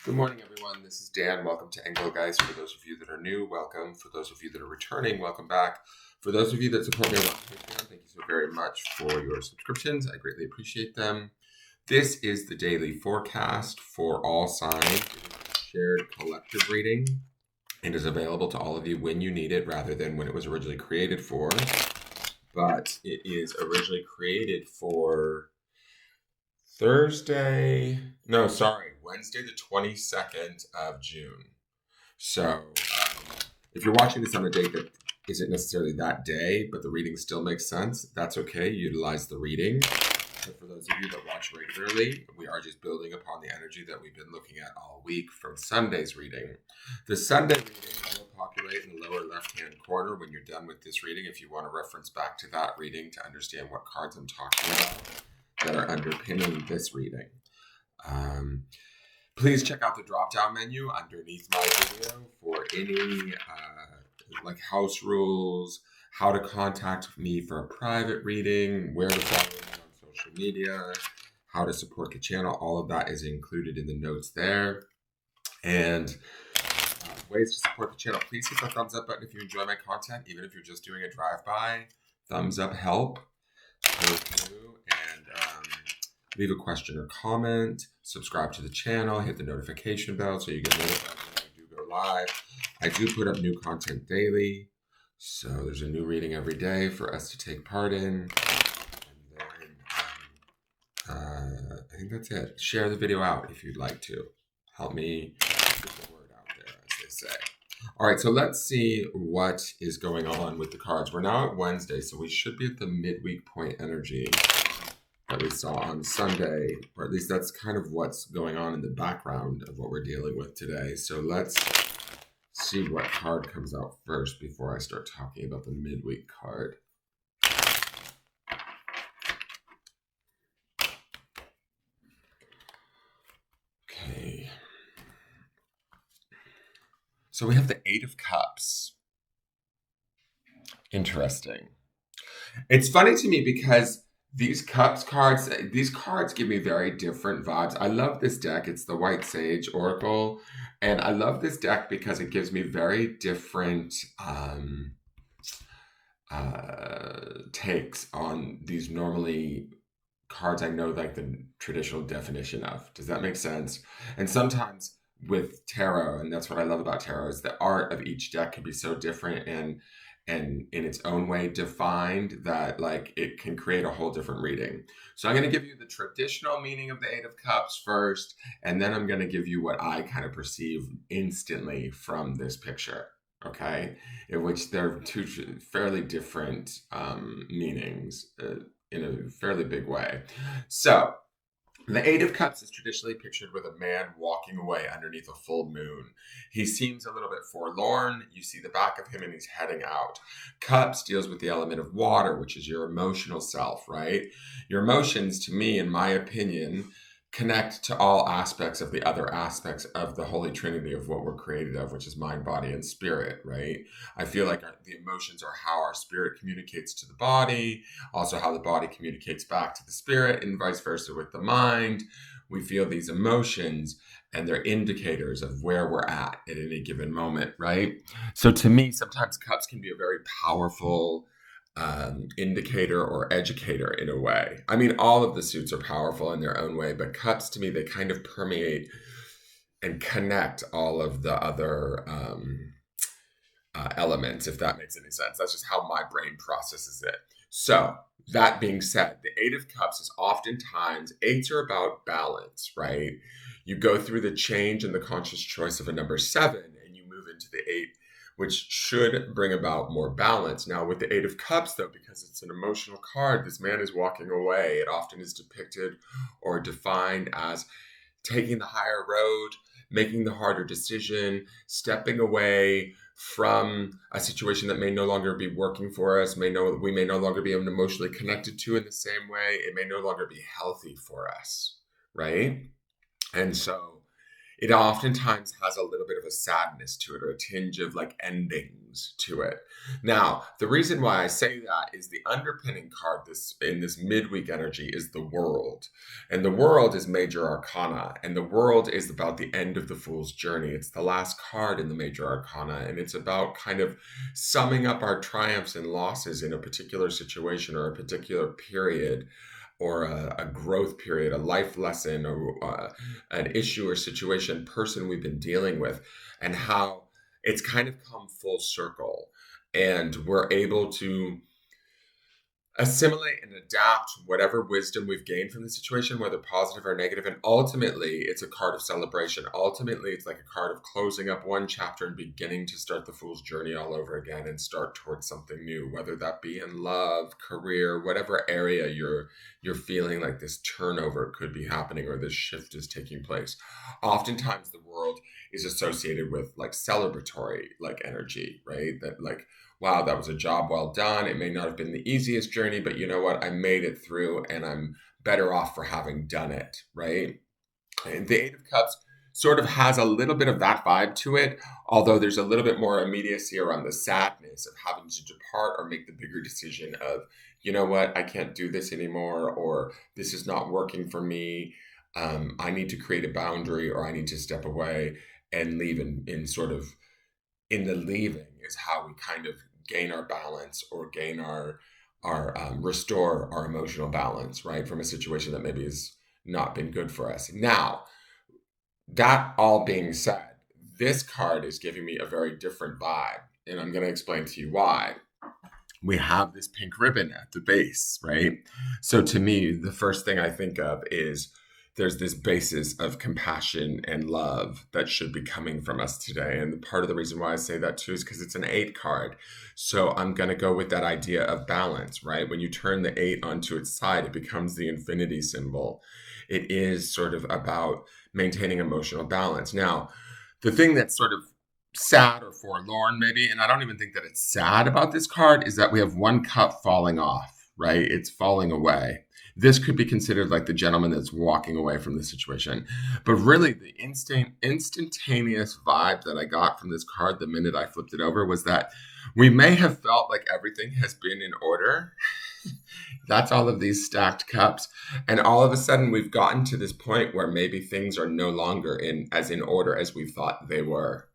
Good morning, everyone. This is Dan. Welcome to Engelgeist. For those of you that are new, welcome. For those of you that are returning, welcome back. For those of you that support me on Patreon, thank you so very much for your subscriptions. I greatly appreciate them. This is the daily forecast for all signs. It is a shared collective reading. It is available to all of you when you need it rather than when it was originally created for. But it is originally created for Wednesday, the 22nd of June. So if you're watching this on a date that isn't necessarily that day, but the reading still makes sense, that's okay. Utilize the reading. But for those of you that watch regularly, we are just building upon the energy that we've been looking at all week from Sunday's reading. The Sunday reading will populate in the lower left-hand corner when you're done with this reading, if you want to reference back to that reading to understand what cards I'm talking about that are underpinning this reading. Please check out the drop-down menu underneath my video for any like house rules, how to contact me for a private reading, where to follow me on social media, how to support the channel. All of that is included in the notes there. And ways to support the channel. Please hit the thumbs up button if you enjoy my content, even if you're just doing a drive-by. Thumbs up help. And leave a question or comment, subscribe to the channel, hit the notification bell so you get notified when I do go live. I do put up new content daily, so there's a new reading every day for us to take part in. And then I think that's it. Share the video out if you'd like to. Help me get the word out there, as they say. All right, so let's see what is going on with the cards. We're now at Wednesday, so we should be at the midweek point energy that we saw on Sunday, or at least that's kind of what's going on in the background of what we're dealing with today. So let's see what card comes out first before I start talking about the midweek card. Okay. So we have the Eight of Cups. Interesting. It's funny to me because these cards give me very different vibes. I love this deck. It's the White Sage Oracle. And I love this deck because it gives me very different takes on these normally cards I know like the traditional definition of. Does that make sense? And sometimes with tarot, and that's what I love about tarot, is the art of each deck can be so different and in its own way defined that like it can create a whole different reading. So I'm going to give you the traditional meaning of the Eight of Cups first, and then I'm going to give you what I kind of perceive instantly from this picture, okay? In which there are two fairly different meanings in a fairly big way. So the Eight of Cups is traditionally pictured with a man walking away underneath a full moon. He seems a little bit forlorn. You see the back of him and he's heading out. Cups deals with the element of water, which is your emotional self, right? Your emotions, to me, in my opinion, connect to all aspects of the other aspects of the Holy Trinity of what we're created of, which is mind, body, and spirit, right? I feel like the emotions are how our spirit communicates to the body, also how the body communicates back to the spirit, and vice versa with the mind. We feel these emotions and they're indicators of where we're at any given moment, right? So to me, sometimes cups can be a very powerful indicator or educator in a way. I mean, all of the suits are powerful in their own way, but cups to me, they kind of permeate and connect all of the other elements, if that makes any sense. That's just how my brain processes it. So that being said, the Eight of Cups is oftentimes, eights are about balance, right? You go through the change and the conscious choice of a number 7 and you move into the 8, which should bring about more balance. Now, with the Eight of Cups, though, because it's an emotional card, this man is walking away. It often is depicted or defined as taking the higher road, making the harder decision, stepping away from a situation that may no longer be working for us, we may no longer be emotionally connected to in the same way. It may no longer be healthy for us, right? And so it oftentimes has a little bit of a sadness to it or a tinge of like endings to it. Now, the reason why I say that is the underpinning card this in this midweek energy is the world. And the world is major arcana, and the world is about the end of the fool's journey. It's the last card in the major arcana, and it's about kind of summing up our triumphs and losses in a particular situation or a particular period or a growth period, a life lesson, or an issue or situation, person we've been dealing with, and how it's kind of come full circle. And we're able to assimilate and adapt whatever wisdom we've gained from the situation, whether positive or negative. And ultimately, it's a card of celebration. Ultimately, it's like a card of closing up one chapter and beginning to start the fool's journey all over again and start towards something new, whether that be in love, career, whatever area you're feeling like this turnover could be happening or this shift is taking place. Oftentimes, the world is associated with like celebratory like energy, right? That like, wow, that was a job well done. It may not have been the easiest journey, but you know what? I made it through and I'm better off for having done it, right? And the Eight of Cups sort of has a little bit of that vibe to it, although there's a little bit more immediacy around the sadness of having to depart or make the bigger decision of, you know what, I can't do this anymore, or this is not working for me. I need to create a boundary or I need to step away and leave in sort of in the leaving is how we kind of gain our balance or gain our restore our emotional balance, right, from a situation that maybe has not been good for us. Now, that all being said, this card is giving me a very different vibe, and I'm going to explain to you why. We have this pink ribbon at the base, right? So to me, the first thing I think of is there's this basis of compassion and love that should be coming from us today. And part of the reason why I say that too is because it's an 8 card. So I'm going to go with that idea of balance, right? When you turn the 8 onto its side, it becomes the infinity symbol. It is sort of about maintaining emotional balance. Now, the thing that's sort of sad or forlorn, maybe, and I don't even think that it's sad about this card, is that we have one cup falling off, right? It's falling away. This could be considered like the gentleman that's walking away from the situation. But really, the instantaneous vibe that I got from this card the minute I flipped it over was that we may have felt like everything has been in order. That's all of these stacked cups. And all of a sudden, we've gotten to this point where maybe things are no longer in order as we thought they were.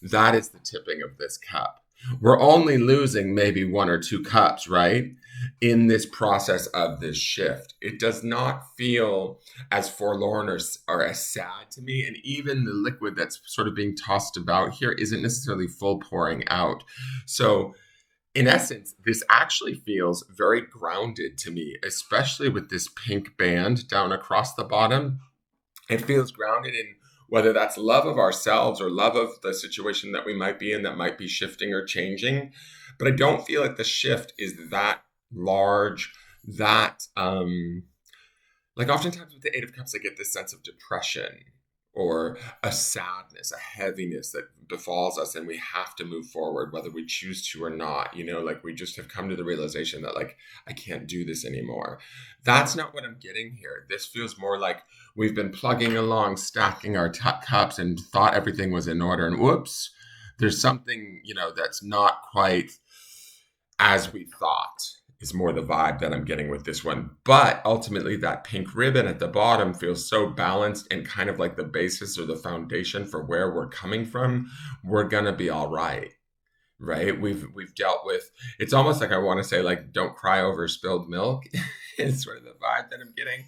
That is the tipping of this cup. We're only losing maybe 1 or 2 cups, right? In this process of this shift. It does not feel as forlorn or as sad to me. And even the liquid that's sort of being tossed about here isn't necessarily full pouring out. So in essence, this actually feels very grounded to me, especially with this pink band down across the bottom. It feels grounded in whether that's love of ourselves or love of the situation that we might be in that might be shifting or changing. But I don't feel like the shift is that large, that like oftentimes with the 8 of Cups, I get this sense of depression or a sadness, a heaviness that befalls us, and we have to move forward, whether we choose to or not. You know, like we just have come to the realization that, like, I can't do this anymore. That's not what I'm getting here. This feels more like we've been plugging along, stacking our cups, and thought everything was in order, and whoops, there's something, you know, that's not quite as we thought. Is more the vibe that I'm getting with this one. But ultimately, that pink ribbon at the bottom feels so balanced and kind of like the basis or the foundation for where we're coming from. We're gonna be all right, right? We've dealt with. It's almost like I want to say like, don't cry over spilled milk. Is sort of the vibe that I'm getting.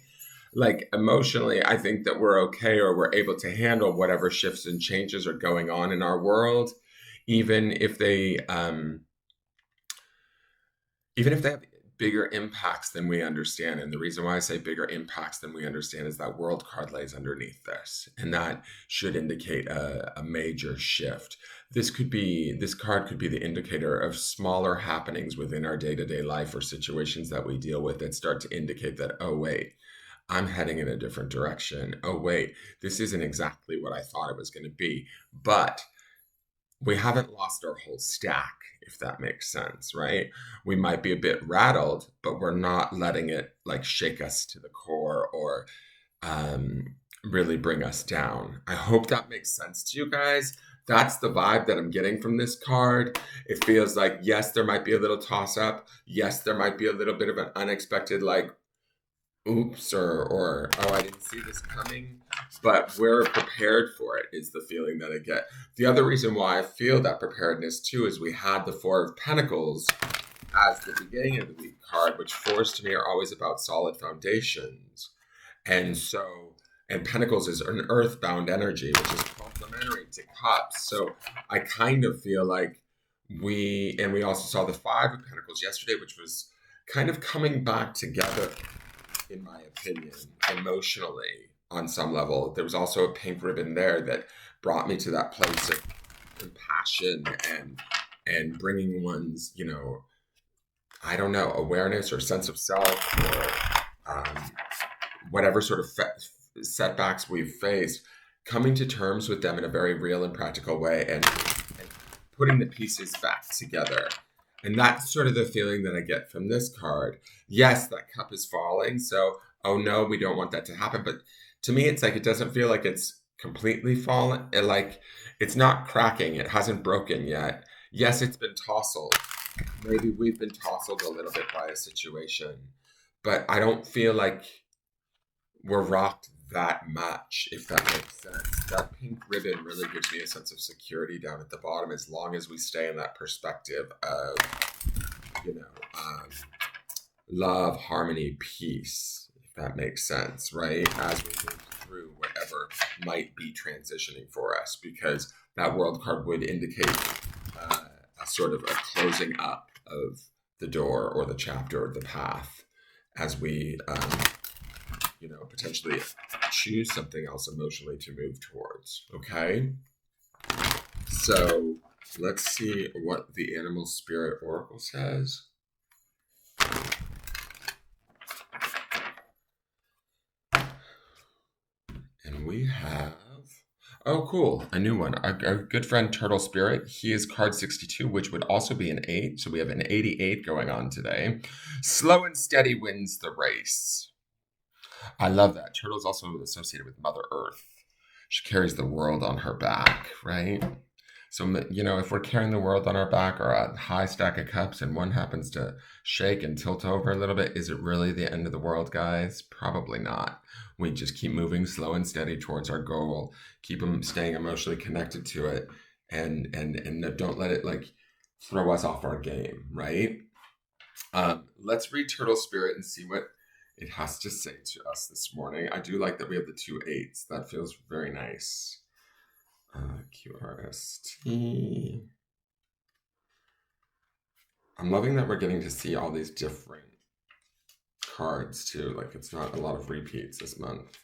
Like emotionally, I think that we're okay or we're able to handle whatever shifts and changes are going on in our world, even if they have bigger impacts than we understand. And the reason why I say bigger impacts than we understand is that world card lays underneath this. And that should indicate a major shift. This card could be the indicator of smaller happenings within our day-to-day life or situations that we deal with that start to indicate that, oh, wait, I'm heading in a different direction. Oh, wait, this isn't exactly what I thought it was going to be. But we haven't lost our whole stack, if that makes sense, right? We might be a bit rattled, but we're not letting it like shake us to the core or really bring us down. I hope that makes sense to you guys. That's the vibe that I'm getting from this card. It feels like, yes, there might be a little toss up. Yes, there might be a little bit of an unexpected, like, oops, or oh, I didn't see this coming. But we're prepared for it, is the feeling that I get. The other reason why I feel that preparedness too is we had the Four of Pentacles as the beginning of the week card, which fours to me are always about solid foundations. And so, and Pentacles is an earthbound energy, which is complementary to Cups. So I kind of feel like we also saw the Five of Pentacles yesterday, which was kind of coming back together, in my opinion, emotionally on some level. There was also a pink ribbon there that brought me to that place of compassion and bringing one's, I don't know, awareness or sense of self or whatever sort of setbacks we've faced, coming to terms with them in a very real and practical way and putting the pieces back together. And that's sort of the feeling that I get from this card. Yes, that cup is falling. So, oh no, we don't want that to happen. But to me, it's like it doesn't feel like it's completely fallen. It's not cracking. It hasn't broken yet. Yes, it's been tousled. Maybe we've been tousled a little bit by a situation. But I don't feel like we're rocked that much, if that makes sense. That pink ribbon really gives me a sense of security down at the bottom, as long as we stay in that perspective of, love, harmony, peace, if that makes sense, right? As we move through whatever might be transitioning for us, because that world card would indicate a sort of a closing up of the door or the chapter or the path as we potentially choose something else emotionally to move towards. Okay, so let's see what the Animal Spirit Oracle says. And we have, oh cool, a new one. Our good friend Turtle Spirit, he is card 62, which would also be an 8. So we have an 88 going on today. Slow and steady wins the race. I love that. Turtle is also associated with Mother Earth. She carries the world on her back, right? So, if we're carrying the world on our back, or a high stack of cups, and one happens to shake and tilt over a little bit, is it really the end of the world, guys? Probably not. We just keep moving slow and steady towards our goal. Keep them staying emotionally connected to it, and don't let it throw us off our game, right? Let's read Turtle Spirit and see what it has to say to us this morning. I do like that we have the 2 8s. That feels very nice. QRST. I'm loving that we're getting to see all these different cards too. Like, it's not a lot of repeats this month.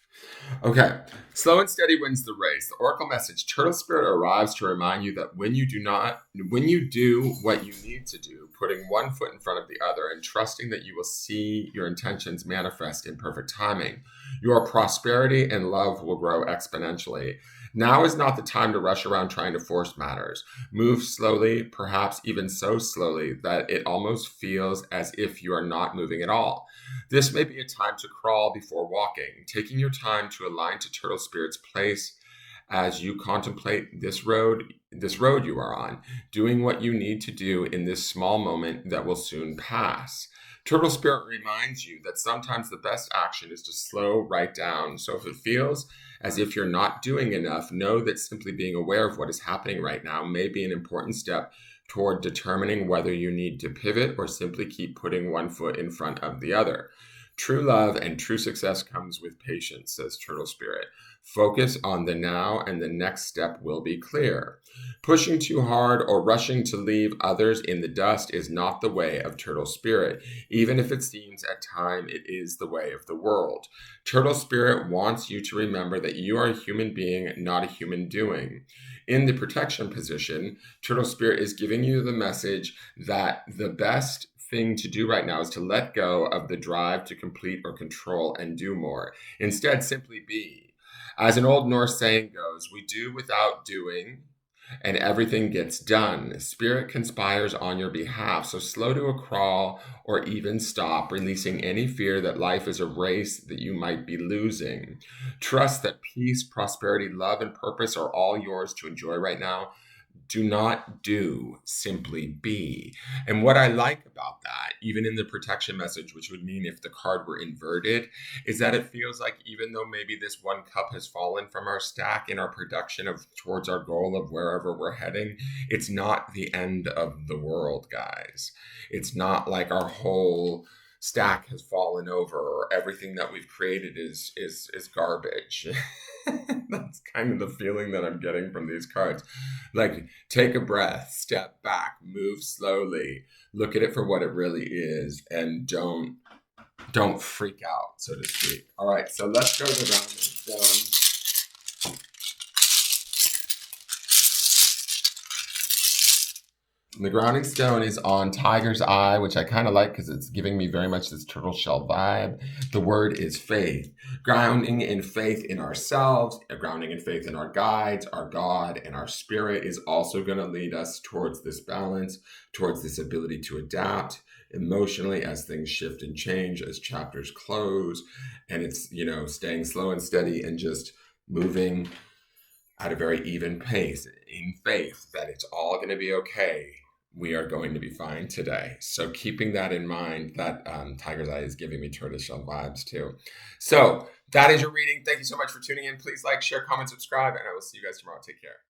Okay, slow and steady wins the race. The Oracle message: Turtle Spirit arrives to remind you that when you do what you need to do, putting one foot in front of the other and trusting that you will see your intentions manifest in perfect timing, your prosperity and love will grow exponentially. Now is not the time to rush around trying to force matters. Move slowly, perhaps even so slowly that it almost feels as if you are not moving at all. This may be a time to crawl before walking, taking your time to align to Turtle Spirit's place as you contemplate this road you are on, doing what you need to do in this small moment that will soon pass. Turtle Spirit reminds you that sometimes the best action is to slow right down. So if it feels as if you're not doing enough, know that simply being aware of what is happening right now may be an important step toward determining whether you need to pivot or simply keep putting one foot in front of the other. True love and true success comes with patience, says Turtle Spirit. Focus on the now and the next step will be clear. Pushing too hard or rushing to leave others in the dust is not the way of Turtle Spirit, even if it seems at times it is the way of the world. Turtle Spirit wants you to remember that you are a human being, not a human doing. In the protection position, Turtle Spirit is giving you the message that the best thing to do right now is to let go of the drive to complete or control and do more. Instead, simply be. As an old Norse saying goes, we do without doing, and everything gets done. Spirit conspires on your behalf, so slow to a crawl or even stop, releasing any fear that life is a race that you might be losing. Trust that peace, prosperity, love, and purpose are all yours to enjoy right now. Do not do, simply be. And what I like about that, even in the protection message, which would mean if the card were inverted, is that it feels like even though maybe this one cup has fallen from our stack in our production of towards our goal of wherever we're heading, it's not the end of the world, guys. It's not like our whole stack has fallen over or everything that we've created is garbage. That's kind of the feeling that I'm getting from these cards. Like, take a breath, step back, move slowly, look at it for what it really is, and don't freak out, so to speak. All right, so let's go to the rounding stone. The grounding stone is on Tiger's Eye, which I kind of like because it's giving me very much this turtle shell vibe. The word is faith. Grounding in faith in ourselves, grounding in faith in our guides, our God, and our spirit is also going to lead us towards this balance, towards this ability to adapt emotionally as things shift and change, as chapters close. And it's, staying slow and steady and just moving at a very even pace in faith that it's all going to be okay. We are going to be fine today. So keeping that in mind, that Tiger's Eye is giving me tortoiseshell vibes too. So that is your reading. Thank you so much for tuning in. Please like, share, comment, subscribe, and I will see you guys tomorrow. Take care.